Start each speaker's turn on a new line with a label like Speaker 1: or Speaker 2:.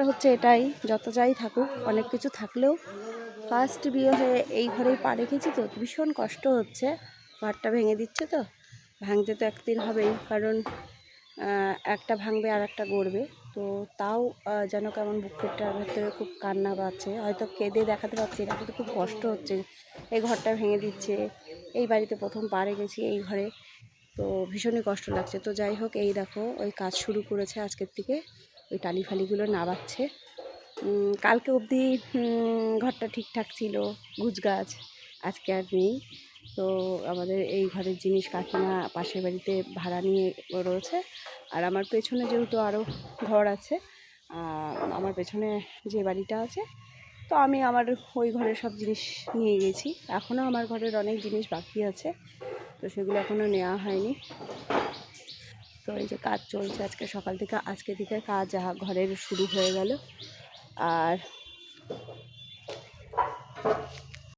Speaker 1: হচ্ছে এটাই, যত যাই থাকুক অনেক কিছু থাকলেও ফার্স্ট বিয়ে হয়ে এই ঘরেই পা রেখেছি, তো ভীষণ কষ্ট হচ্ছে। ঘরটা ভেঙে দিচ্ছে, তো ভাঙতে তো একদিন হবেই, কারণ একটা ভাঙবে আর একটা গড়বে। তো তাও যেন কেমন বুকেরটার ভেতরে খুব কান্না পাচ্ছে, হয়তো কেঁদে দেখাতে পারছি না, কিন্তু খুব কষ্ট হচ্ছে। এই ঘরটা ভেঙে দিচ্ছে, এই বাড়িতে প্রথম পা রেখেছি এই ঘরে, তো ভীষণই কষ্ট লাগছে। তো যাই হোক, এই দেখো ওই কাজ শুরু করেছে আজকের থেকে, ওই টালি ফালিগুলো নাবাচ্ছে। কালকে অবধি ঘরটা ঠিকঠাক ছিল, গুছগাছ, আজকে আর নেই। তো আমাদের এই ঘরের জিনিস কাকিমা পাশের বাড়িতে ভাড়া নিয়ে রয়েছে, আর আমার পেছনে যেহেতু আরও ঘর আছে, আমার পেছনে যে বাড়িটা আছে, তো আমি আমার ওই ঘরের সব জিনিস নিয়ে গেছি। এখনও আমার ঘরের অনেক জিনিস বাকি আছে, তো সেগুলো এখনও নেওয়া হয়নি। তো এই যে কাজ চলছে আজকে থেকে কাজ ঘরের শুরু হয়ে গেল। আর